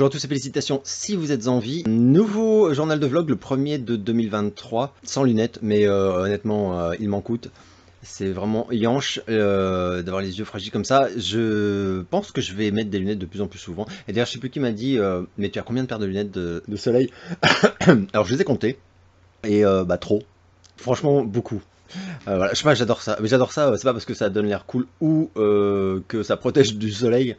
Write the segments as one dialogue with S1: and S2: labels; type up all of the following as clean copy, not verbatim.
S1: Bonjour à tous et félicitations si vous êtes en vie. Nouveau journal de vlog, le premier de 2023, sans lunettes, mais honnêtement, il m'en coûte. C'est vraiment yanche d'avoir les yeux fragiles comme ça. Je pense que je vais mettre des lunettes de plus en plus souvent. Et d'ailleurs, je sais plus qui m'a dit, mais tu as combien de paires de lunettes de soleil? Alors, je les ai comptées, et bah trop. Franchement, beaucoup. Voilà, je sais pas, j'adore ça. Mais j'adore ça, c'est pas parce que ça donne l'air cool ou que ça protège du soleil.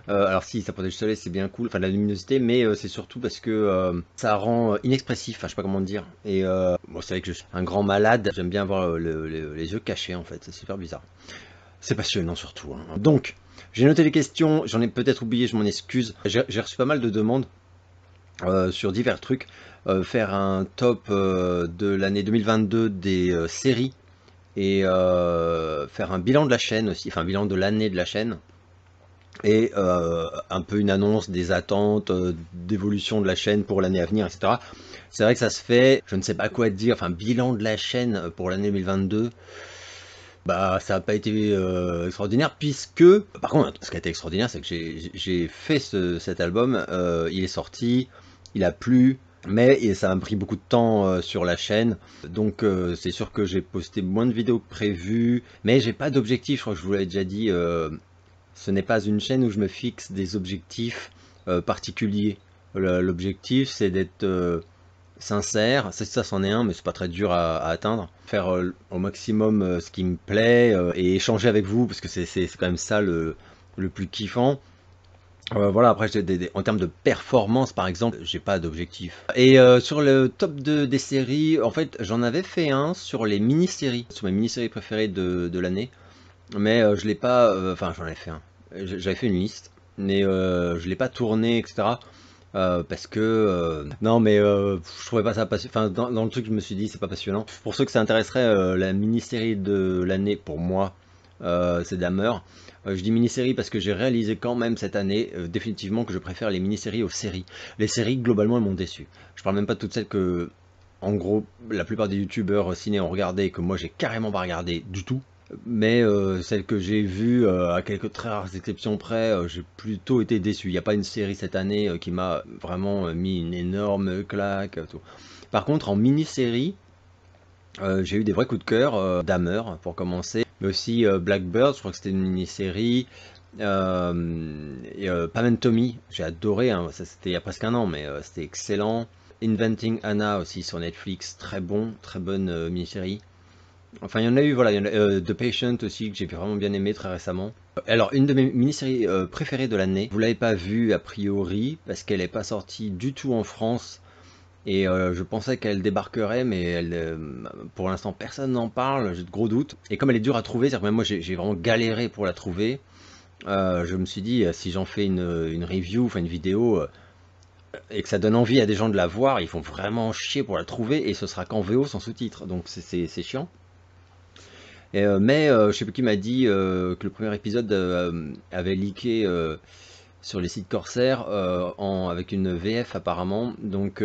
S1: Alors si, ça protège du soleil, c'est bien cool, enfin de la luminosité, mais c'est surtout parce que ça rend inexpressif, enfin je sais pas comment dire. Et bon, c'est vrai que je suis un grand malade, j'aime bien avoir les yeux cachés en fait, c'est super bizarre. C'est passionnant surtout, hein. Donc, j'ai noté les questions, j'en ai peut-être oublié, je m'en excuse. J'ai reçu pas mal de demandes sur divers trucs. Faire un top de l'année 2022 des séries et faire un bilan de la chaîne aussi, enfin un bilan de l'année de la chaîne et un peu une annonce des attentes, d'évolution de la chaîne pour l'année à venir, etc. C'est vrai que ça se fait, je ne sais pas quoi te dire, enfin bilan de la chaîne pour l'année 2022, bah ça n'a pas été extraordinaire puisque, par contre ce qui a été extraordinaire c'est que j'ai fait cet album, il est sorti, il a plu, mais ça m'a pris beaucoup de temps sur la chaîne, donc c'est sûr que j'ai posté moins de vidéos que prévu, mais j'ai pas d'objectif, je crois que je vous l'avais déjà dit, ce n'est pas une chaîne où je me fixe des objectifs particuliers. L'objectif c'est d'être sincère, ça c'en est un, mais c'est pas très dur à atteindre. Faire au maximum ce qui me plaît et échanger avec vous, parce que c'est quand même ça le plus kiffant. Voilà, après en termes de performance par exemple, j'ai pas d'objectif. Et sur le top des séries, en fait j'en avais fait un sur les mini-séries, sur mes mini-séries préférées de l'année, mais je l'ai pas, enfin j'en avais fait un, j'avais fait une liste, mais je l'ai pas tourné, etc. Parce que non mais je trouvais pas ça passionnant, enfin dans le truc je me suis dit c'est pas passionnant. Pour ceux que ça intéresserait, la mini-série de l'année pour moi c'est Dahmer. Je dis mini-série parce que j'ai réalisé quand même cette année définitivement que je préfère les mini-séries aux séries. Les séries globalement elles m'ont déçu. Je parle même pas de toutes celles que en gros la plupart des youtubeurs ciné ont regardé et que moi j'ai carrément pas regardé du tout. Mais celle que j'ai vue, à quelques très rares exceptions près, j'ai plutôt été déçu. Il n'y a pas une série cette année qui m'a vraiment mis une énorme claque. Tout. Par contre, en mini-série, j'ai eu des vrais coups de cœur. Dahmer, pour commencer. Mais aussi Blackbird, je crois que c'était une mini-série. Pam and Tommy, j'ai adoré. Hein. Ça, c'était il y a presque un an, mais c'était excellent. Inventing Anna aussi sur Netflix, très bon, très bonne mini-série. Enfin, il y en a eu, voilà, il y en a, The Patient aussi, que j'ai vraiment bien aimé très récemment. Alors, une de mes mini-séries préférées de l'année, vous l'avez pas vue a priori, parce qu'elle n'est pas sortie du tout en France, et je pensais qu'elle débarquerait, mais pour l'instant personne n'en parle, j'ai de gros doutes. Et comme elle est dure à trouver, c'est-à-dire que même moi j'ai vraiment galéré pour la trouver, je me suis dit, si j'en fais une review, enfin une vidéo, et que ça donne envie à des gens de la voir, ils font vraiment chier pour la trouver, et ce sera qu'en VO sans sous-titres, donc c'est chiant. Mais je sais plus qui m'a dit que le premier épisode avait leaké sur les sites corsaires avec une VF apparemment, donc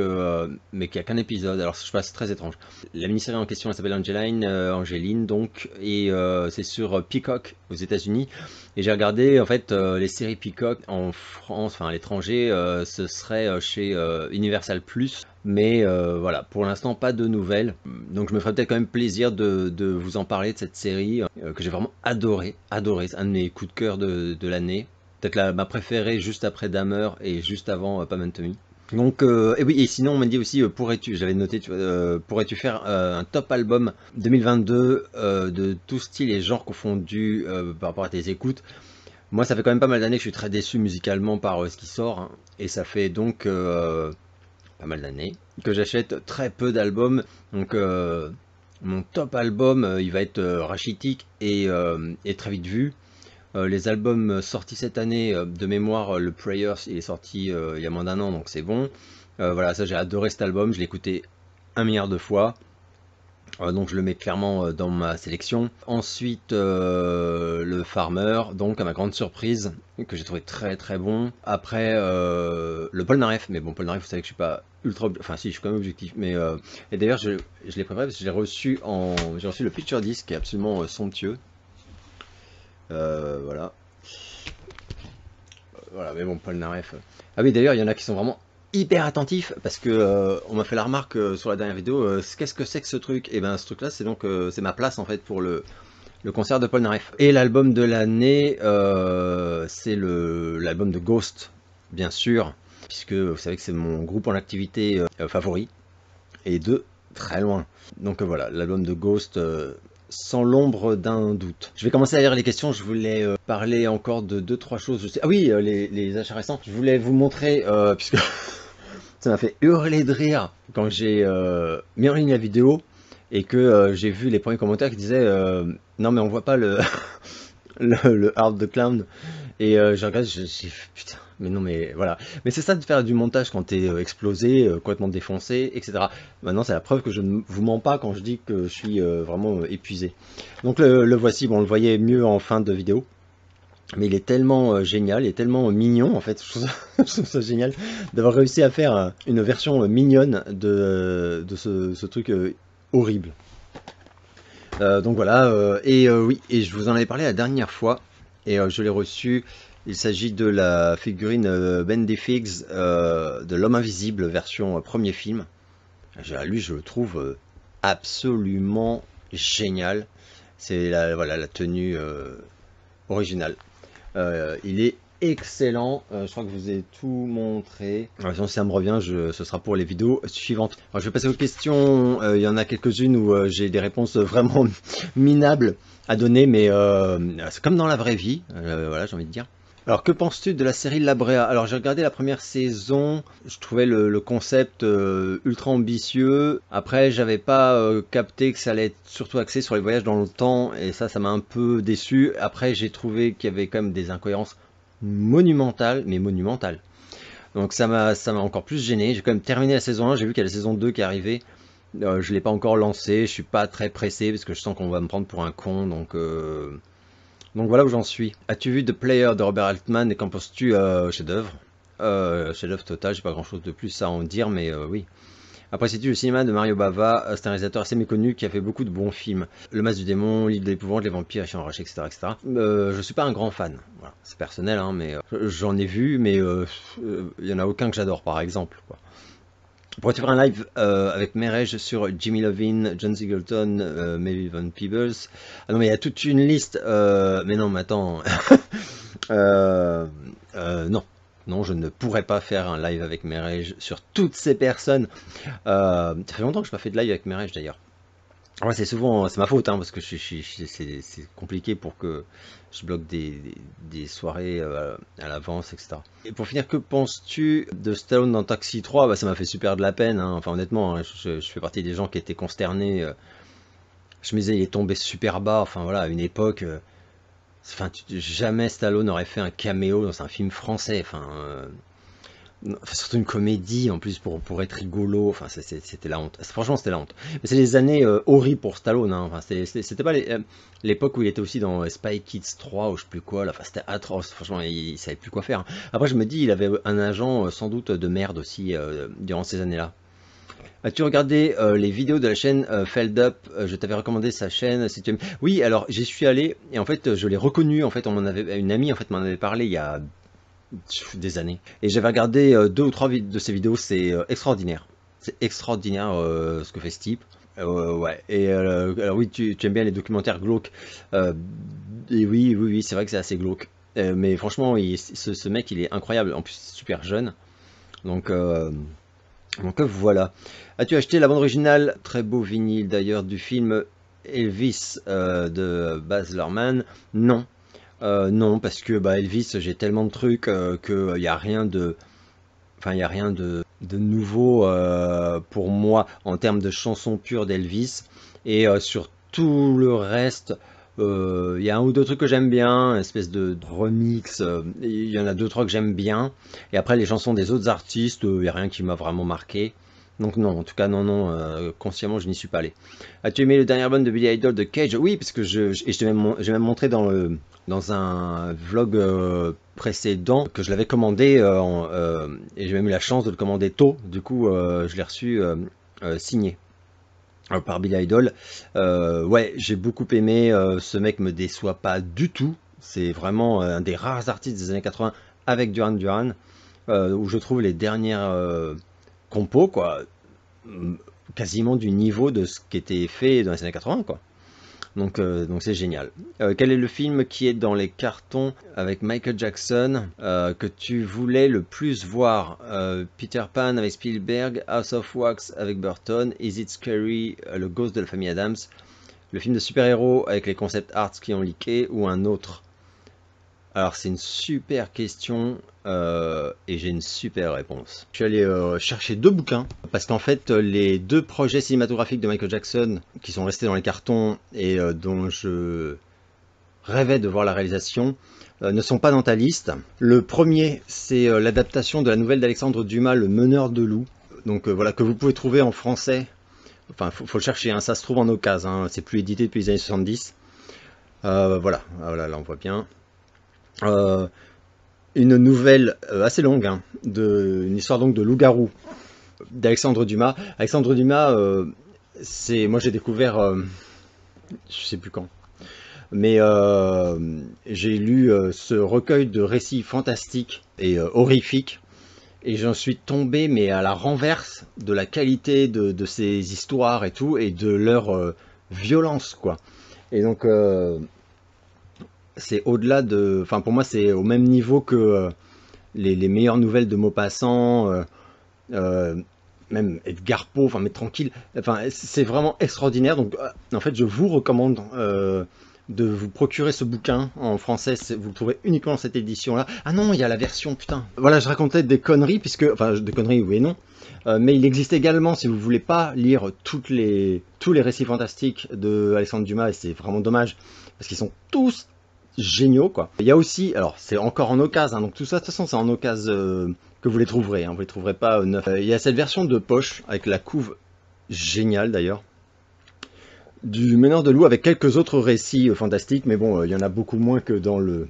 S1: mais qu'il n'y a qu'un épisode. Alors je sais pas, c'est très étrange. La mini-série en question elle s'appelle Angeline donc, et c'est sur Peacock aux États-Unis. Et j'ai regardé en fait les séries Peacock en France, enfin à l'étranger, ce serait chez Universal Plus. Mais voilà, pour l'instant pas de nouvelles. Donc je me ferais peut-être quand même plaisir de vous en parler de cette série que j'ai vraiment adoré. C'est un de mes coups de cœur de l'année. Peut-être ma préférée juste après Dahmer et juste avant Pam and Tommy. Donc, et oui, et sinon on m'a dit aussi, j'avais noté, pourrais-tu faire un top album 2022 de tout style et genre confondu par rapport à tes écoutes. Moi ça fait quand même pas mal d'années que je suis très déçu musicalement par ce qui sort, hein, et ça fait donc pas mal d'années que j'achète très peu d'albums. Donc mon top album il va être rachitique et très vite vu. Les albums sortis cette année, de mémoire, le Prayers, il est sorti il y a moins d'un an, donc c'est bon. Voilà, ça j'ai adoré cet album, je l'ai écouté 1 milliard de fois. Donc je le mets clairement dans ma sélection. Ensuite, le Farmer, donc à ma grande surprise, que j'ai trouvé très très bon. Après, le Polnareff, mais bon, Polnareff, vous savez que je suis pas ultra, enfin si, je suis quand même objectif, mais et d'ailleurs je l'ai préparé parce que j'ai reçu le picture disc qui est absolument somptueux. Voilà. voilà, mais bon, Paul Naref. Ah oui, d'ailleurs, il y en a qui sont vraiment hyper attentifs parce que on m'a fait la remarque sur la dernière vidéo. Qu'est-ce que c'est que ce truc? Et ben, ce truc-là, c'est donc c'est ma place en fait pour le concert de Paul Naref. Et l'album de l'année, c'est l'album de Ghost, bien sûr, puisque vous savez que c'est mon groupe en activité favori, et de très loin. Donc voilà, l'album de Ghost, sans l'ombre d'un doute. Je vais commencer à lire les questions, je voulais parler encore de 2-3 choses. Ah oui, les achats récents. Je voulais vous montrer, puisque ça m'a fait hurler de rire quand j'ai mis en ligne la vidéo, et que j'ai vu les premiers commentaires qui disaient non mais on voit pas le, le Hard the Clown. Et je regarde, j'ai putain, mais non mais voilà. Mais c'est ça de faire du montage quand t'es explosé, complètement défoncé, etc. Maintenant c'est la preuve que je ne vous mens pas quand je dis que je suis vraiment épuisé. Donc le voici, bon on le voyait mieux en fin de vidéo. Mais il est tellement génial, il est tellement mignon en fait, je trouve ça génial d'avoir réussi à faire une version mignonne de ce truc horrible. Donc voilà, oui, et je vous en avais parlé la dernière fois, et je l'ai reçu. Il s'agit de la figurine Bendy Figs de l'Homme Invisible version premier film. Lui, je le trouve absolument génial. C'est voilà, la tenue originale. Il est excellent. Je crois que je vous ai tout montré. Sinon, si ça me revient, ce sera pour les vidéos suivantes. Alors, je vais passer aux questions. Il y en a quelques-unes où j'ai des réponses vraiment minables à donner, mais c'est comme dans la vraie vie. Voilà, j'ai envie de dire. Alors, que penses-tu de la série La Brea? Alors, j'ai regardé la première saison, je trouvais le concept ultra ambitieux. Après, j'avais pas capté que ça allait être surtout axé sur les voyages dans le temps, et ça m'a un peu déçu. Après, j'ai trouvé qu'il y avait quand même des incohérences monumentales, mais monumentales. Donc ça m'a encore plus gêné. J'ai quand même terminé la saison 1, j'ai vu qu'il y a la saison 2 qui est arrivée. Je l'ai pas encore lancé, je suis pas très pressé parce que je sens qu'on va me prendre pour un con, donc voilà où j'en suis. As-tu vu The Player de Robert Altman et qu'en penses-tu? Chef-d'œuvre. Chef-d'œuvre total, j'ai pas grand-chose de plus à en dire, mais oui. Apprécies-tu le cinéma de Mario Bava? C'est un réalisateur assez méconnu qui a fait beaucoup de bons films. Le Masque du Démon, L'île de l'épouvante, Les Vampires, Les Chiens Enragés, etc., etc. Je suis pas un grand fan. Voilà. C'est personnel, hein, mais j'en ai vu, mais il y en a aucun que j'adore, par exemple, quoi. Pourrais-tu faire un live avec Merej sur Jimmy Iovine, John Singleton, Melvin Van Peebles? Ah non, mais il y a toute une liste. Mais non, mais attends. Non. Non, je ne pourrais pas faire un live avec Merej sur toutes ces personnes. Ça fait longtemps que je n'ai pas fait de live avec Merej d'ailleurs. Ouais, c'est souvent, c'est ma faute, hein, parce que c'est compliqué pour que je bloque des soirées à l'avance, etc. Et pour finir, que penses-tu de Stallone dans Taxi 3? Bah, ça m'a fait super de la peine, hein. Enfin honnêtement, hein, je fais partie des gens qui étaient consternés. Je me disais, il est tombé super bas, enfin voilà, à une époque, enfin, jamais Stallone n'aurait fait un caméo dans un film français, surtout une comédie en plus pour être rigolo, enfin c'était la honte. Franchement c'était la honte. Mais c'est les années horribles pour Stallone, hein. Enfin, c'était pas l'époque où il était aussi dans Spy Kids 3 ou je sais plus quoi là. Enfin c'était atroce, franchement il savait plus quoi faire, hein. Après je me dis il avait un agent sans doute de merde aussi durant ces années-là. As-tu regardé les vidéos de la chaîne Feld Up? Je t'avais recommandé sa chaîne si tu aimes. Oui, alors j'y suis allé et en fait je l'ai reconnu. En fait, une amie en fait m'en avait parlé il y a des années. Et j'avais regardé 2 ou 3 de ses vidéos, c'est extraordinaire. C'est extraordinaire ce que fait ce type. Ouais, et alors oui, tu aimes bien les documentaires glauques. Et oui, c'est vrai que c'est assez glauque. Mais franchement, ce mec, il est incroyable. En plus, super jeune. Donc, voilà. As-tu acheté la bande originale? Très beau vinyle d'ailleurs du film Elvis de Baz Luhrmann. Non. Non, parce que bah, Elvis, j'ai tellement de trucs qu'il n'y a rien de, enfin, il y a rien de nouveau pour moi en termes de chansons pures d'Elvis. Et sur tout le reste, il y a un ou deux trucs que j'aime bien, une espèce de remix. Il y en a 2-3 que j'aime bien. Et après, les chansons des autres artistes, il n'y a rien qui m'a vraiment marqué. Donc non, en tout cas, non, consciemment, je n'y suis pas allé. As-tu aimé le dernier album de Billy Idol de Cage? Oui, parce que j'ai même montré dans un vlog précédent que je l'avais commandé et j'ai même eu la chance de le commander tôt. Du coup, je l'ai reçu signé par Billy Idol. Ouais, j'ai beaucoup aimé. Ce mec me déçoit pas du tout. C'est vraiment un des rares artistes des années 80 avec Duran Duran, où je trouve les dernières compos, quoi, quasiment du niveau de ce qui était fait dans les années 80, quoi. Donc c'est génial. Quel est le film qui est dans les cartons avec Michael Jackson que tu voulais le plus voir? Peter Pan avec Spielberg, House of Wax avec Burton, Is It Scary, Le Ghost de la famille Adams, le film de super-héros avec les concept arts qui ont leaké, ou un autre? Alors c'est une super question et j'ai une super réponse. Je suis allé chercher 2 bouquins parce qu'en fait les 2 projets cinématographiques de Michael Jackson qui sont restés dans les cartons et dont je rêvais de voir la réalisation ne sont pas dans ta liste. Le premier, c'est l'adaptation de la nouvelle d'Alexandre Dumas, Le Meneur de loups. Donc voilà, que vous pouvez trouver en français. Enfin, faut le chercher, hein, ça se trouve en occasion, hein, c'est plus édité depuis les années 70. Voilà, là on voit bien. Une nouvelle assez longue, hein, une histoire donc de loup-garou d'Alexandre Dumas. Alexandre Dumas, moi j'ai découvert, je sais plus quand, mais j'ai lu ce recueil de récits fantastiques et horrifiques, et j'en suis tombé mais à la renverse de la qualité de ces histoires et tout, et de leur violence, quoi. Et donc c'est au-delà de... Enfin, pour moi, c'est au même niveau que les meilleures nouvelles de Maupassant, même Edgar Poe, enfin, mais tranquille. Enfin, c'est vraiment extraordinaire. Donc, en fait, je vous recommande de vous procurer ce bouquin en français. Vous le trouvez uniquement dans cette édition-là. Ah non, il y a la version, putain. Voilà, je racontais des conneries, puisque... Enfin, des conneries, oui et non. Mais il existe également, si vous voulez pas lire tous les récits fantastiques de Alexandre Dumas, et c'est vraiment dommage, parce qu'ils sont tous géniaux, quoi. Il y a aussi, alors c'est encore en occasion, hein, donc tout ça de toute façon c'est en occasion que vous les trouverez, hein, vous les trouverez pas neufs. Il y a cette version de poche avec la couve géniale d'ailleurs du Meneur de loup, avec quelques autres récits fantastiques, mais bon, il y en a beaucoup moins que dans le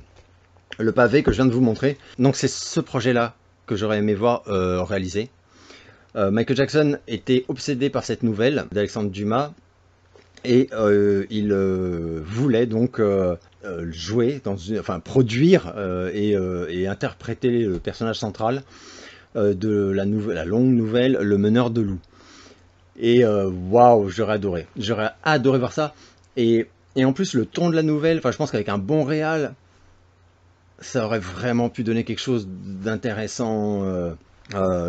S1: pavé que je viens de vous montrer. Donc c'est ce projet là que j'aurais aimé voir réalisé. Michael Jackson était obsédé par cette nouvelle d'Alexandre Dumas, et il voulait donc jouer enfin produire et interpréter le personnage central de la longue nouvelle Le Meneur de loup. Et waouh, j'aurais adoré voir ça. Et en plus le ton de la nouvelle, enfin je pense qu'avec un bon réal, ça aurait vraiment pu donner quelque chose d'intéressant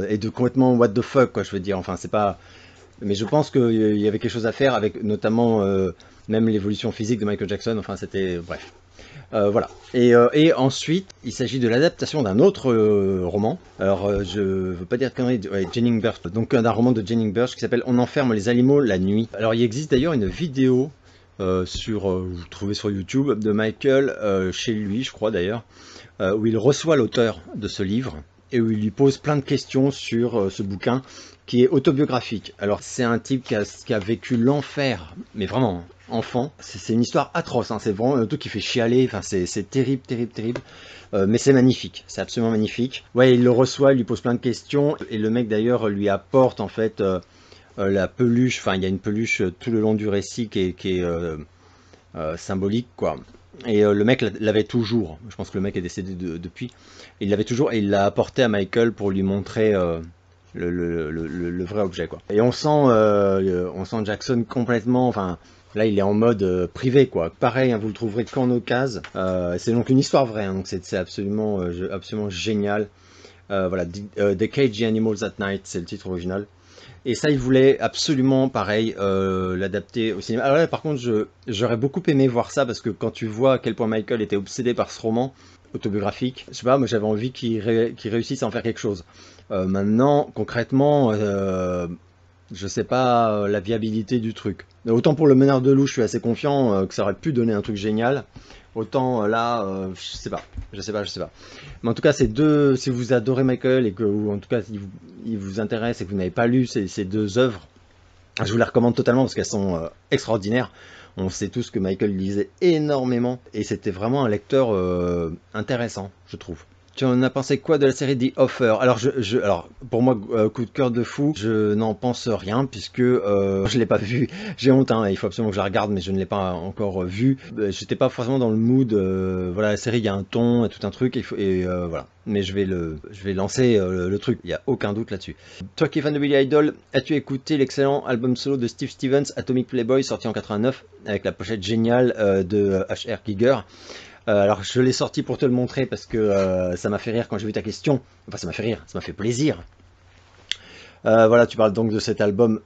S1: et de complètement what the fuck, quoi, je veux dire. Enfin c'est pas... Mais je pense qu'il y avait quelque chose à faire avec notamment même l'évolution physique de Michael Jackson. Enfin, c'était... Bref. Voilà. Et ensuite, il s'agit de l'adaptation d'un autre roman. Alors, je veux pas dire de conneries, Jennings Burch. Donc, d'un roman de Jennings Burch qui s'appelle On enferme les animaux la nuit. Alors, il existe d'ailleurs une vidéo vous trouvez sur YouTube, de Michael, chez lui, je crois d'ailleurs, où il reçoit l'auteur de ce livre et où il lui pose plein de questions sur ce bouquin qui est autobiographique. Alors c'est un type qui a vécu l'enfer, mais vraiment, enfant. C'est une histoire atroce, hein. C'est vraiment un truc qui fait chialer, enfin, c'est terrible, terrible, terrible. Mais c'est magnifique, c'est absolument magnifique. Ouais, il le reçoit, il lui pose plein de questions, et le mec d'ailleurs lui apporte en fait la peluche, enfin il y a une peluche tout le long du récit qui est symbolique, quoi. Et le mec l'avait toujours, je pense que le mec est décédé depuis, il l'avait toujours, et il l'a apporté à Michael pour lui montrer le vrai objet, quoi. Et on sent Jackson complètement, enfin là il est en mode privé, quoi. Pareil, hein, vous le trouverez qu'en occasion. C'est donc une histoire vraie, hein, donc c'est absolument génial. Voilà, The Cagey Animals at Night, c'est le titre original. Et ça, il voulait absolument, pareil, l'adapter au cinéma. Alors là, par contre, j'aurais beaucoup aimé voir ça, parce que quand tu vois à quel point Michael était obsédé par ce roman autobiographique, je sais pas, moi j'avais envie qu'il réussisse à en faire quelque chose. Maintenant, concrètement, je sais pas la viabilité du truc. Autant pour Le Meneur de loup, je suis assez confiant que ça aurait pu donner un truc génial. Autant là, je sais pas. Mais en tout cas, ces deux, si vous adorez Michael et que, ou en tout cas, il vous intéresse et que vous n'avez pas lu ces deux œuvres, je vous les recommande totalement parce qu'elles sont extraordinaires. On sait tous que Michael lisait énormément et c'était vraiment un lecteur intéressant, je trouve. Tu en as pensé quoi de la série The Offer? Alors pour moi, coup de cœur de fou, je n'en pense rien puisque je l'ai pas vu. J'ai honte, hein, il faut absolument que je la regarde, mais je ne l'ai pas encore vue. J'étais pas forcément dans le mood. Voilà, la série, il y a un ton, et tout un truc, voilà. Mais je vais lancer le truc. Il n'y a aucun doute là-dessus. Toi qui es fan de Billy Idol, as-tu écouté l'excellent album solo de Steve Stevens, Atomic Playboy, sorti en 89, avec la pochette géniale de H.R. Giger? Alors je l'ai sorti pour te le montrer parce que ça m'a fait rire quand j'ai vu ta question. Enfin ça m'a fait rire, ça m'a fait plaisir. Voilà, tu parles donc de cet album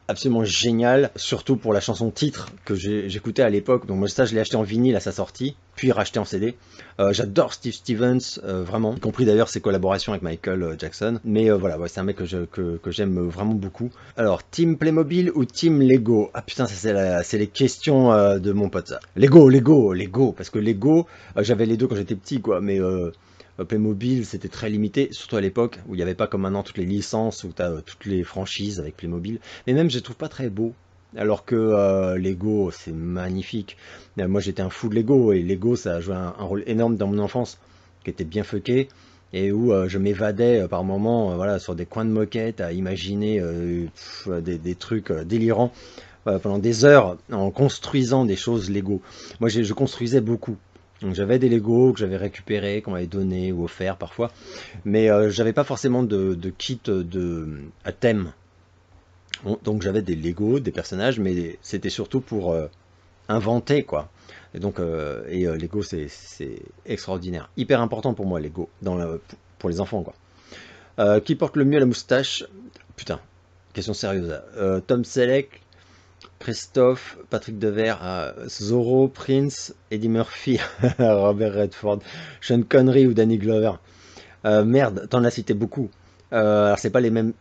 S1: absolument génial, surtout pour la chanson titre que j'écoutais à l'époque. Donc moi ça je l'ai acheté en vinyle à sa sortie, puis racheté en CD. J'adore Steve Stevens, vraiment, y compris d'ailleurs ses collaborations avec Michael Jackson. Mais voilà, ouais, c'est un mec que j'aime vraiment beaucoup. Alors, Team Playmobil ou Team Lego? Ah putain, ça c'est les questions de mon pote ça. Lego, parce que Lego, j'avais les deux quand j'étais petit quoi, mais Playmobil c'était très limité, surtout à l'époque où il n'y avait pas comme maintenant toutes les licences, où tu as toutes les franchises avec Playmobil. Mais même je les trouve pas très beaux. Alors que Lego c'est magnifique. Moi j'étais un fou de Lego et Lego ça a joué un rôle énorme dans mon enfance qui était bien fucké et où je m'évadais par moments voilà, sur des coins de moquette à imaginer des trucs délirants pendant des heures en construisant des choses Lego. Moi je construisais beaucoup. Donc j'avais des Lego que j'avais récupérés, qu'on m'avait donné ou offert parfois, mais j'avais pas forcément de kit à thème. Bon, donc j'avais des Lego, des personnages, mais c'était surtout pour inventer quoi. Et donc Lego c'est extraordinaire, hyper important pour moi Lego pour les enfants quoi. Qui porte le mieux la moustache? Putain, question sérieuse. Tom Selleck, Christophe, Patrick Devers, Zorro, Prince, Eddie Murphy, Robert Redford, Sean Connery ou Danny Glover. Merde, t'en as cité beaucoup. Alors c'est pas le même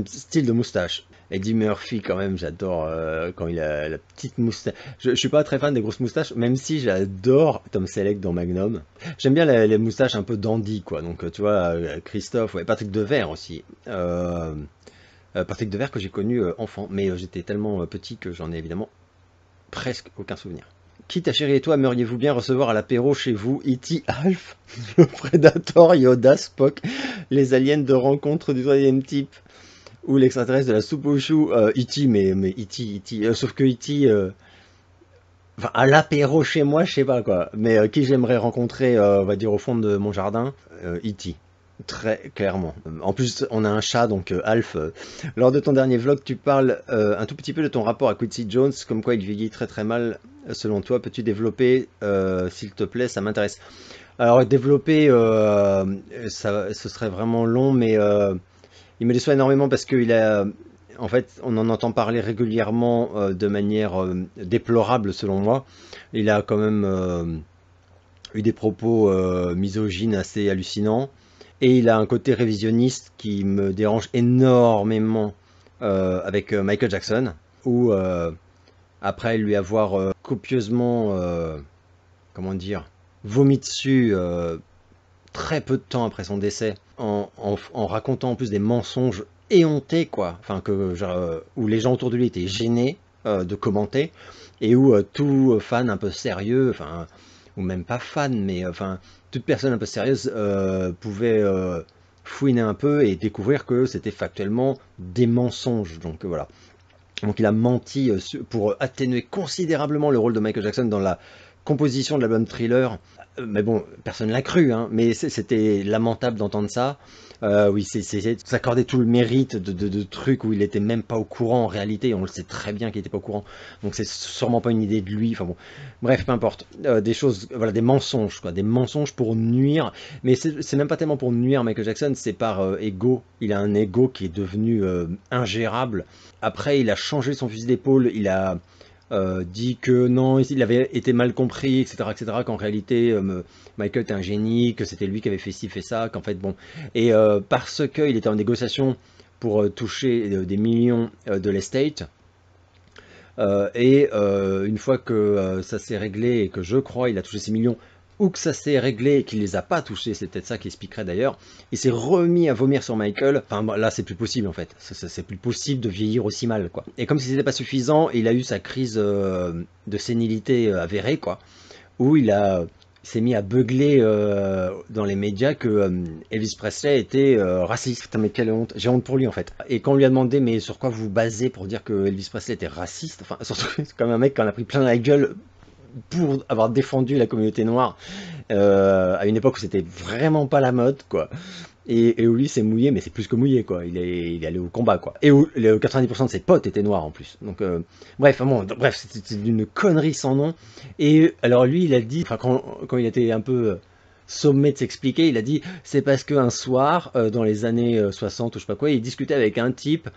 S1: style de moustache. Eddie Murphy quand même, j'adore quand il a la petite moustache. Je suis pas très fan des grosses moustaches, même si j'adore Tom Selleck dans Magnum. J'aime bien les moustaches un peu dandy quoi. Donc tu vois, Christophe, ouais, Patrick Devers aussi. Patrick Devers que j'ai connu enfant, mais j'étais tellement petit que j'en ai évidemment presque aucun souvenir. Qui ta chérie et toi aimeriez-vous bien recevoir à l'apéro chez vous? E.T. Alf, le Predator, Yoda, Spock, les aliens de rencontre du troisième type ou l'extraterrestre de la soupe aux choux? E.T. mais E.T. Sauf que E.T. Enfin, à l'apéro chez moi, je sais pas quoi. Mais qui j'aimerais rencontrer, on va dire au fond de mon jardin? E.T. Très clairement. En plus, on a un chat, donc Alf. Lors de ton dernier vlog, tu parles un tout petit peu de ton rapport à Quincy Jones, comme quoi il vieillit très très mal. Selon toi, peux-tu développer, s'il te plaît, ça m'intéresse. Alors développer, ce serait vraiment long, mais il me déçoit énormément parce qu'il a, en fait, on en entend parler régulièrement de manière déplorable selon moi. Il a quand même eu des propos misogynes assez hallucinants. Et il a un côté révisionniste qui me dérange énormément avec Michael Jackson, où après lui avoir copieusement, comment dire, vomi dessus très peu de temps après son décès, en racontant en plus des mensonges éhontés, quoi, enfin où les gens autour de lui étaient gênés de commenter, et où tout fan un peu sérieux, enfin, ou même pas fan, mais enfin, toute personne un peu sérieuse pouvait fouiner un peu et découvrir que c'était factuellement des mensonges. Donc voilà. Donc il a menti pour atténuer considérablement le rôle de Michael Jackson dans la composition de l'album Thriller. Mais bon, personne l'a cru, hein, mais c'était lamentable d'entendre ça. Oui, c'est s'accorder tout le mérite de trucs où il était même pas au courant en réalité, on le sait très bien qu'il était pas au courant, donc c'est sûrement pas une idée de lui, enfin bon, bref, peu importe. Des choses, voilà, des mensonges, quoi, des mensonges pour nuire, mais c'est même pas tellement pour nuire Michael Jackson, c'est par ego, il a un ego qui est devenu ingérable. Après, il a changé son fusil d'épaule, il a dit que non, il avait été mal compris, etc., qu'en réalité Michael était un génie, que c'était lui qui avait fait ci, fait ça, qu'en fait bon, et parce qu'il était en négociation pour toucher des millions de l'estate, une fois que ça s'est réglé et que je crois il a touché ces millions, ou que ça s'est réglé et qu'il les a pas touchés, c'est peut-être ça qui expliquerait d'ailleurs, il s'est remis à vomir sur Michael. Enfin là c'est plus possible en fait, c'est plus possible de vieillir aussi mal quoi. Et comme si c'était pas suffisant, il a eu sa crise de sénilité avérée quoi, où il a s'est mis à beugler dans les médias que Elvis Presley était raciste. Putain, mais quelle honte. J'ai honte pour lui en fait. Et quand on lui a demandé mais sur quoi vous vous basez pour dire que Elvis Presley était raciste, enfin surtout c'est comme un mec qui en a pris plein la gueule pour avoir défendu la communauté noire à une époque où c'était vraiment pas la mode quoi. Et où lui s'est mouillé, mais c'est plus que mouillé quoi. Il est allé au combat quoi. Et où 90% de ses potes étaient noirs en plus. Donc bref, bon, bref, c'était d'une connerie sans nom. Et alors lui, il a dit, enfin quand il était un peu sommé de s'expliquer, il a dit c'est parce qu'un soir, dans les années 60 ou je sais pas quoi, il discutait avec un type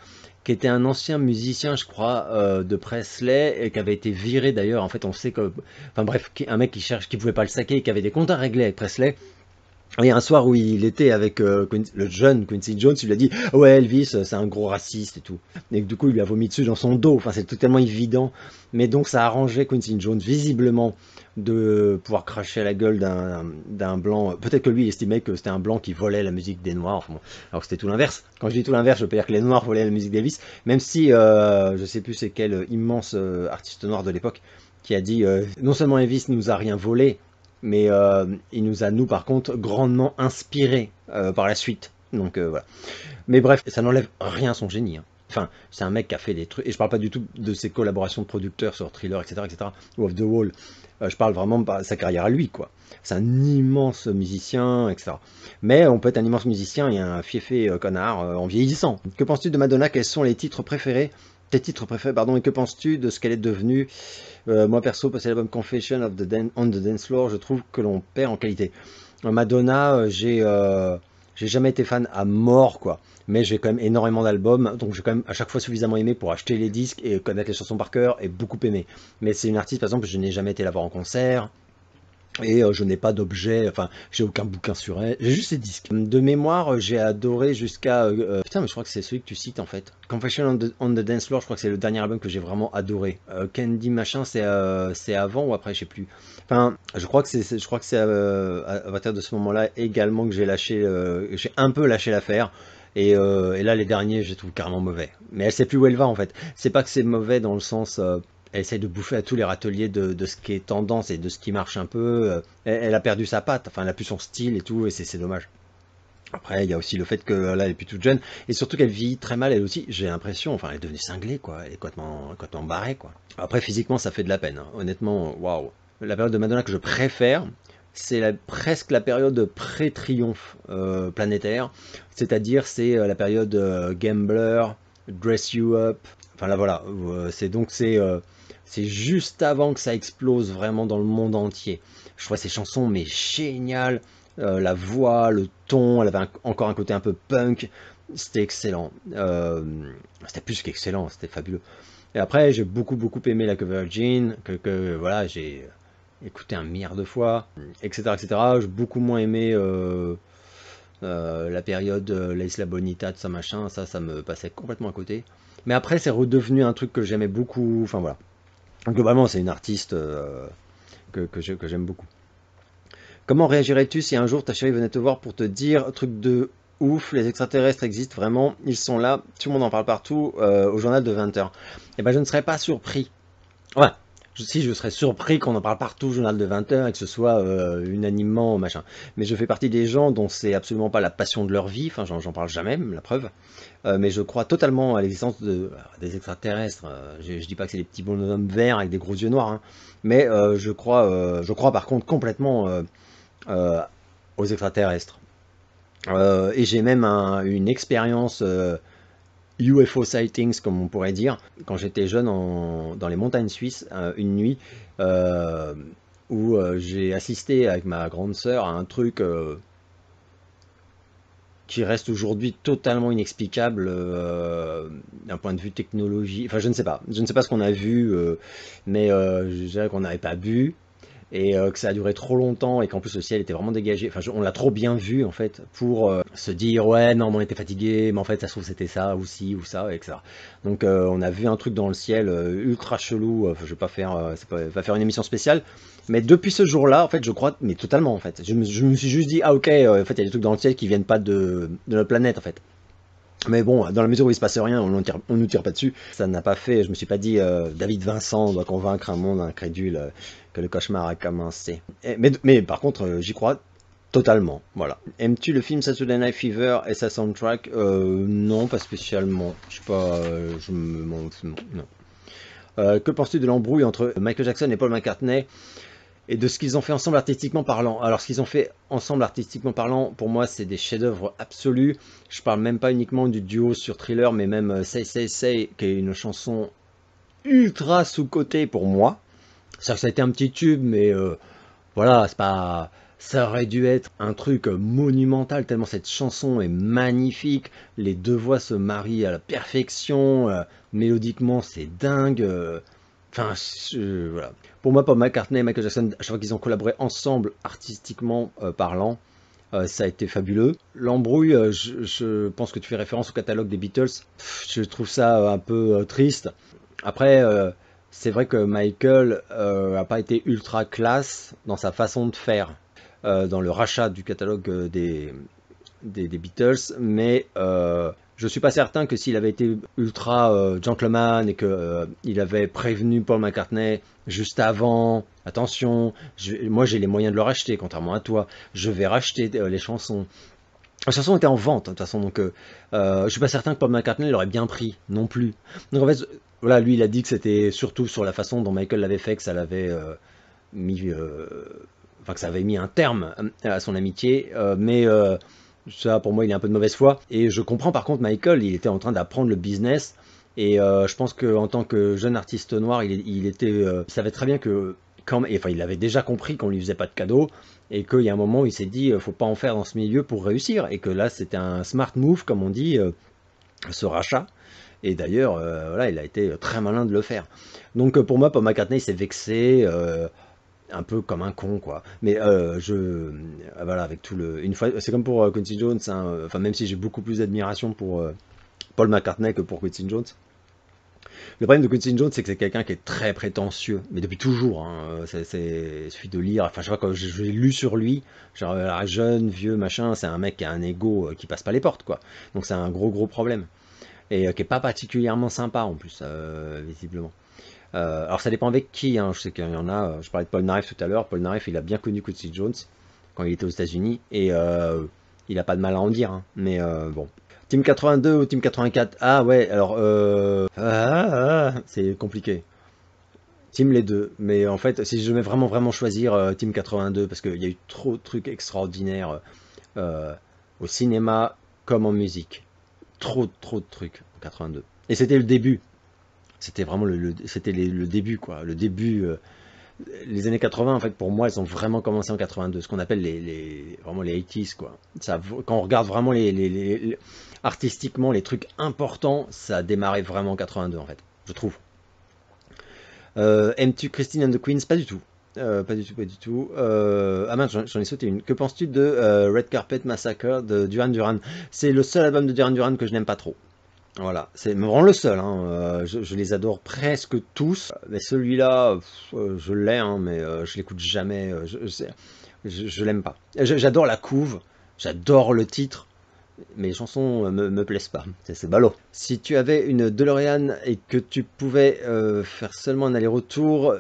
S1: qui était un ancien musicien, je crois, de Presley, et qui avait été viré d'ailleurs. En fait, on sait que, enfin bref, un mec qui pouvait pas le saquer, qui avait des comptes à régler avec Presley. Et un soir où il était avec le jeune Quincy Jones, il lui a dit ouais Elvis c'est un gros raciste et tout. Et du coup il lui a vomi dessus dans son dos, enfin c'est totalement évident. Mais donc ça arrangeait Quincy Jones visiblement de pouvoir cracher à la gueule d'un blanc. Peut-être que lui il estimait que c'était un blanc qui volait la musique des noirs, enfin, bon. Alors que c'était tout l'inverse. Quand je dis tout l'inverse, je peux dire que les noirs volaient la musique d'Elvis, même si je sais plus c'est quel immense artiste noir de l'époque qui a dit non seulement Elvis nous a rien volé, mais il nous a, nous, par contre, grandement inspiré par la suite. Donc voilà. Mais bref, ça n'enlève rien à son génie. Hein. Enfin, c'est un mec qui a fait des trucs. Et je parle pas du tout de ses collaborations de producteurs sur Thriller, etc., ou Off the Wall. Je parle vraiment de sa carrière à lui, quoi. C'est un immense musicien, etc. Mais on peut être un immense musicien et un fiefé connard en vieillissant. Que penses-tu de Madonna? Quels sont les titres préférés? Tes titres préférés, pardon, et que penses-tu de ce qu'elle est devenue? Moi perso, passer l'album Confession on the Dance Floor, je trouve que l'on perd en qualité. Madonna, j'ai jamais été fan à mort, quoi. Mais j'ai quand même énormément d'albums, donc j'ai quand même à chaque fois suffisamment aimé pour acheter les disques et connaître les chansons par cœur et beaucoup aimé. Mais c'est une artiste, par exemple, que je n'ai jamais été la voir en concert. Et je n'ai pas d'objet, enfin, j'ai aucun bouquin sur elle, j'ai juste ses disques. De mémoire, j'ai adoré jusqu'à... putain, mais je crois que c'est celui que tu cites en fait. Confession on the Dance Floor, je crois que c'est le dernier album que j'ai vraiment adoré. Candy machin, c'est avant ou après, je sais plus. Enfin, je crois que c'est à partir de ce moment-là également que j'ai un peu lâché l'affaire. Et là, les derniers, je les trouve carrément mauvais. Mais elle sait plus où elle va en fait. C'est pas que c'est mauvais dans le sens... elle essaie de bouffer à tous les râteliers de ce qui est tendance et de ce qui marche un peu. Elle a perdu sa patte, enfin elle a plus son style et tout, et c'est dommage. Après, il y a aussi le fait que là, elle est plus toute jeune, et surtout qu'elle vit très mal, elle aussi, j'ai l'impression, enfin elle est devenue cinglée, quoi, elle est complètement barrée, quoi. Après, physiquement, ça fait de la peine, hein. Honnêtement, waouh. La période de Madonna que je préfère, c'est presque la période pré-triomphe planétaire, c'est-à-dire c'est la période Gambler, Dress You Up, enfin là voilà, c'est juste avant que ça explose vraiment dans le monde entier. Je trouve ces chansons mais géniales, la voix, le ton, elle avait encore un côté un peu punk, c'était excellent. C'était plus qu'excellent, c'était fabuleux. Et après, j'ai beaucoup aimé la Virgin, voilà, j'ai écouté un milliard de fois, etc. J'ai beaucoup moins aimé la période La Isla Bonita, de ça machin, ça me passait complètement à côté. Mais après, c'est redevenu un truc que j'aimais beaucoup, enfin voilà. Globalement, c'est une artiste que j'aime beaucoup. Comment réagirais-tu si un jour ta chérie venait te voir pour te dire truc de ouf, les extraterrestres existent vraiment, ils sont là, tout le monde en parle partout, au journal de 20h? Eh ben je ne serais pas surpris. Ouais, si je serais surpris qu'on en parle partout au journal de 20h et que ce soit unanimement machin. Mais je fais partie des gens dont c'est absolument pas la passion de leur vie, enfin j'en parle jamais, même la preuve. Mais je crois totalement à l'existence des extraterrestres. Je dis pas que c'est des petits bonhommes verts avec des gros yeux noirs, hein. Mais je crois par contre complètement aux extraterrestres. Et j'ai même une expérience UFO sightings, comme on pourrait dire, quand j'étais jeune dans les montagnes suisses, une nuit, où j'ai assisté avec ma grande sœur à un truc qui reste aujourd'hui totalement inexplicable d'un point de vue technologie. Enfin, je ne sais pas ce qu'on a vu, mais je dirais qu'on n'avait pas vu et que ça a duré trop longtemps et qu'en plus le ciel était vraiment dégagé. Enfin, on l'a trop bien vu en fait pour se dire ouais non, mais on était fatigué, mais en fait ça se trouve c'était ça ou ci ou ça, etc. Donc on a vu un truc dans le ciel ultra chelou. Je vais pas faire, pas faire une émission spéciale, mais depuis ce jour-là, en fait, je crois, mais totalement en fait. Je me suis juste dit ah ok, en fait il y a des trucs dans le ciel qui viennent pas de notre planète en fait. Mais bon, dans la mesure où il se passe rien, on nous tire pas dessus. Ça n'a pas fait, je me suis pas dit, David Vincent doit convaincre un monde incrédule que le cauchemar a commencé. Mais par contre, j'y crois totalement. Voilà. Aimes-tu le film Saturday Night Fever et sa soundtrack? Non, pas spécialement. Je sais pas, non. Que penses-tu de l'embrouille entre Michael Jackson et Paul McCartney et de ce qu'ils ont fait ensemble artistiquement parlant? Alors, ce qu'ils ont fait ensemble artistiquement parlant, pour moi, c'est des chefs-d'œuvre absolus. Je parle même pas uniquement du duo sur Thriller, mais même Say Say Say, qui est une chanson ultra sous-cotée pour moi. Ça a été un petit tube, mais voilà, c'est pas. Ça aurait dû être un truc monumental, tellement cette chanson est magnifique. Les deux voix se marient à la perfection. Mélodiquement, c'est dingue. Enfin, voilà. Pour moi, Paul McCartney et Michael Jackson, à chaque fois qu'ils ont collaboré ensemble, artistiquement parlant, ça a été fabuleux. L'embrouille, je pense que tu fais référence au catalogue des Beatles. Je trouve ça un peu triste. Après, c'est vrai que Michael n'a pas été ultra classe dans sa façon de faire, dans le rachat du catalogue des Beatles, mais je suis pas certain que s'il avait été ultra gentleman et que il avait prévenu Paul McCartney juste avant, attention, moi j'ai les moyens de le racheter, contrairement à toi, je vais racheter les chansons. La chanson était en vente, de toute façon, donc je suis pas certain que Paul McCartney l'aurait bien pris non plus. Donc en fait, voilà, lui il a dit que c'était surtout sur la façon dont Michael l'avait fait que ça l'avait mis, enfin que ça avait mis un terme à son amitié, mais ça pour moi il est un peu de mauvaise foi. Et je comprends par contre Michael, il était en train d'apprendre le business. Et je pense qu'en tant que jeune artiste noir, il savait très bien que enfin, il avait déjà compris qu'on lui faisait pas de cadeaux et qu'il y a un moment où il s'est dit faut pas en faire dans ce milieu pour réussir et que là c'était un smart move comme on dit, ce rachat. Et d'ailleurs voilà, il a été très malin de le faire. Donc pour moi Paul McCartney s'est vexé un peu comme un con quoi. Mais voilà, avec tout le une fois c'est comme pour Quincy Jones hein, enfin même si j'ai beaucoup plus d'admiration pour Paul McCartney que pour Quincy Jones. Le problème de Quincy Jones, c'est que c'est quelqu'un qui est très prétentieux, mais depuis toujours. Hein, il suffit de lire. Enfin, je sais pas, quand j'ai lu sur lui, genre jeune, vieux, machin, c'est un mec qui a un ego qui passe pas les portes, quoi. Donc c'est un gros problème et qui est pas particulièrement sympa en plus, visiblement. Alors ça dépend avec qui. Hein. Je sais qu'il y en a. Je parlais de Paul Naref tout à l'heure. Paul Naref, il a bien connu Quincy Jones quand il était aux États-Unis et il a pas de mal à en dire. Hein. Mais bon. Team 82 ou Team 84? Ah ouais, alors c'est compliqué. Team les deux, mais en fait, si je devais vraiment choisir Team 82, parce qu'il y a eu trop de trucs extraordinaires euh, au cinéma comme en musique. Trop de trucs en 82. Et c'était le début. C'était vraiment c'était le début, quoi. Le début. Les années 80, en fait, pour moi, elles ont vraiment commencé en 82, ce qu'on appelle vraiment les 80s, quoi. Ça, quand on regarde vraiment artistiquement les trucs importants, ça a démarré vraiment en 82, en fait, je trouve. Aimes-tu Christine and the Queens? Pas du tout. Pas du tout, pas du tout. Ah mince, j'en ai sauté une. Que penses-tu de Red Carpet Massacre de Duran Duran? C'est le seul album de Duran Duran que je n'aime pas trop. Voilà, c'est vraiment le seul. Hein. Je les adore presque tous, mais celui-là, je l'ai, hein, mais je l'écoute jamais. Je l'aime pas. J'adore la couve, j'adore le titre, mais les chansons me plaisent pas. C'est ballot. Si tu avais une DeLorean et que tu pouvais faire seulement un aller-retour,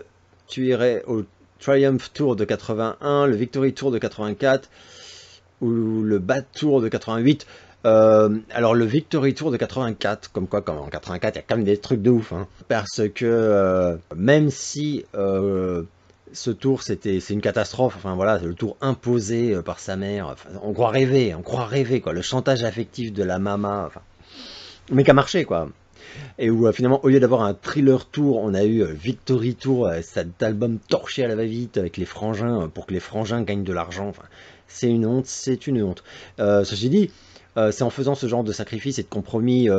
S1: tu irais au Triumph Tour de 81, le Victory Tour de 84 ou le Bad Tour de 88. Alors le Victory Tour de 84, comme en 84 il y a quand même des trucs de ouf, hein, parce que même si ce tour c'est une catastrophe, enfin voilà, c'est le tour imposé par sa mère, enfin, on croit rêver quoi, le chantage affectif de la mama, enfin, mais qui a marché quoi. Et où finalement, au lieu d'avoir un thriller tour, on a eu Victory Tour, cet album torché à la va-vite avec les frangins, pour que les frangins gagnent de l'argent. Enfin, c'est une honte, c'est une honte. Ceci dit, c'est en faisant ce genre de sacrifice et de compromis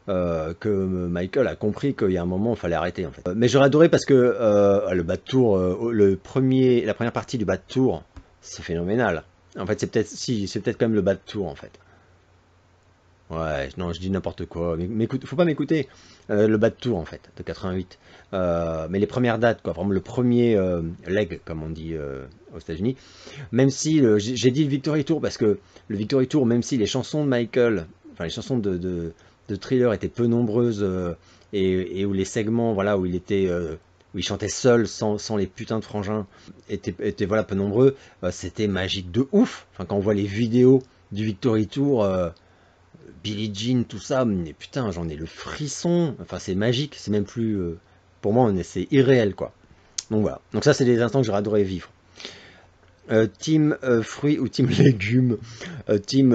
S1: que Michael a compris qu'il y a un moment, il fallait arrêter. En fait. Mais j'aurais adoré parce que le Bad Tour, la première partie du Bad Tour, c'est phénoménal. En fait, c'est peut-être quand même le Bad Tour en fait. Ouais, non, je dis n'importe quoi. Mais faut pas m'écouter. Le Bad Tour, en fait, de 88. Mais les premières dates, quoi. Vraiment le premier leg, comme on dit aux États-Unis. Même si j'ai dit le Victory Tour, parce que le Victory Tour, même si les chansons de Michael enfin les chansons de Thriller étaient peu nombreuses et où les segments, voilà, où il chantait seul sans les putains de frangins étaient voilà peu nombreux, c'était magique de ouf. Enfin quand on voit les vidéos du Victory Tour, Billie Jean, tout ça, mais putain j'en ai le frisson. Enfin c'est magique, c'est même plus pour moi c'est irréel quoi. Donc voilà, donc ça c'est des instants que j'aurais adoré vivre. Team fruits ou team légumes. Team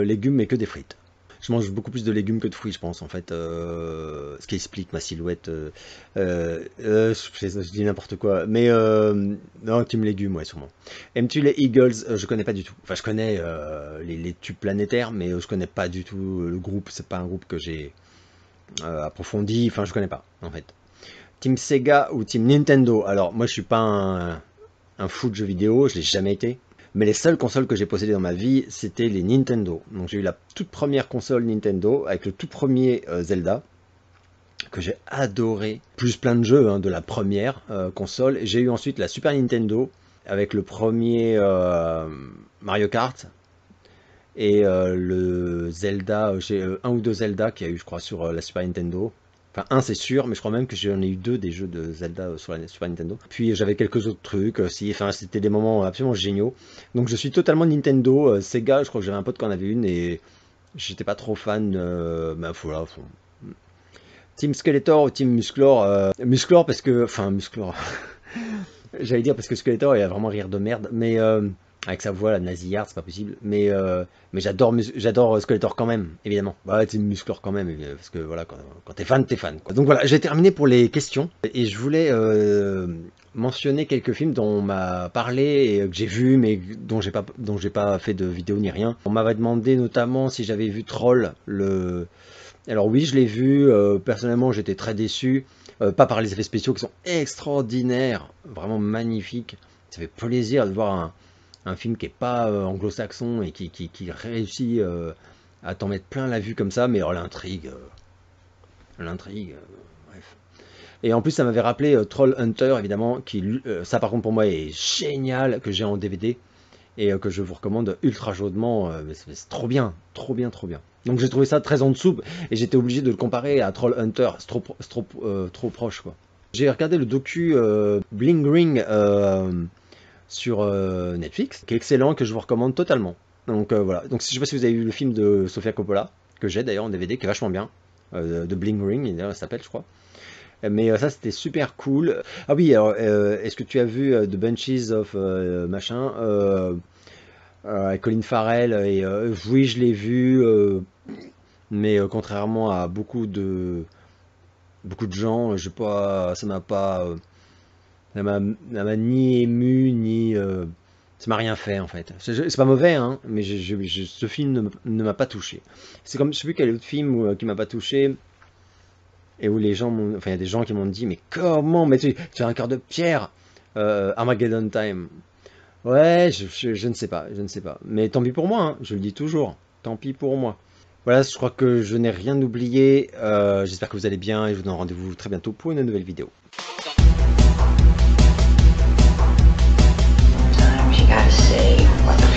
S1: légumes mais que des frites. Je mange beaucoup plus de légumes que de fruits, je pense, en fait. Ce qui explique ma silhouette. Je dis n'importe quoi. Mais non, team légumes, ouais, sûrement. Aimes-tu les Eagles? Je connais pas du tout. Enfin, je connais les tubes planétaires, mais je connais pas du tout le groupe. C'est pas un groupe que j'ai approfondi. Enfin, je connais pas, en fait. Team Sega ou Team Nintendo? Alors, moi, je suis pas un fou de jeux vidéo. Je l'ai jamais été. Mais les seules consoles que j'ai possédées dans ma vie, c'était les Nintendo. Donc j'ai eu la toute première console Nintendo avec le tout premier Zelda, que j'ai adoré. Plus plein de jeux de la première console. J'ai eu ensuite la Super Nintendo avec le premier Mario Kart. Et le Zelda, j'ai un ou deux Zelda qu'il y a eu je crois sur la Super Nintendo. Enfin, un c'est sûr, mais je crois même que j'en ai eu deux des jeux de Zelda sur la Super Nintendo. Puis j'avais quelques autres trucs aussi, enfin c'était des moments absolument géniaux. Donc je suis totalement Nintendo, Sega, je crois que j'avais un pote qui en avait une et j'étais pas trop fan, bah voilà. Team Skeletor ou Team Musclor? Musclor parce que, enfin Musclor, j'allais dire parce que Skeletor il a vraiment rire de merde, mais avec sa voix la nasillarde c'est pas possible, mais j'adore Skeletor quand même, évidemment. Bah Team Musclor quand même, parce que voilà, quand t'es fan, quoi. Donc voilà, j'ai terminé pour les questions, et je voulais mentionner quelques films dont on m'a parlé, et que j'ai vu, mais dont j'ai pas fait de vidéo ni rien. On m'avait demandé notamment si j'avais vu Troll, alors oui, je l'ai vu, personnellement j'étais très déçu, pas par les effets spéciaux qui sont extraordinaires, vraiment magnifiques. Ça fait plaisir de voir un film qui est pas anglo-saxon et qui réussit à t'en mettre plein la vue comme ça, mais l'intrigue, bref. Et en plus ça m'avait rappelé Troll Hunter évidemment, ça par contre pour moi est génial, que j'ai en DVD et que je vous recommande ultra chaudement, c'est trop bien, trop bien, trop bien. Donc j'ai trouvé ça très en dessous et j'étais obligé de le comparer à Troll Hunter, c'est trop proche quoi. J'ai regardé le docu Bling Ring sur Netflix, qui est excellent, que je vous recommande totalement. Donc voilà, donc je sais pas si vous avez vu le film de Sofia Coppola, que j'ai d'ailleurs en DVD, qui est vachement bien, de Bling Ring, ça s'appelle je crois. Mais ça c'était super cool. Ah oui, alors est-ce que tu as vu The Bunches of machin avec Colin Farrell et oui je l'ai vu, mais contrairement à beaucoup de gens, ça m'a ni ému ni ça m'a rien fait en fait. C'est pas mauvais hein, mais ce film ne m'a pas touché. C'est comme je sais plus quel autre film qui m'a pas touché et où les gens enfin il y a des gens qui m'ont dit mais comment, mais tu as un cœur de pierre. Armageddon Time. Ouais, je ne sais pas, mais tant pis pour moi, hein, je le dis toujours, tant pis pour moi. Voilà, je crois que je n'ai rien oublié. J'espère que vous allez bien et je vous donne rendez-vous très bientôt pour une nouvelle vidéo. Sometimes you gotta say what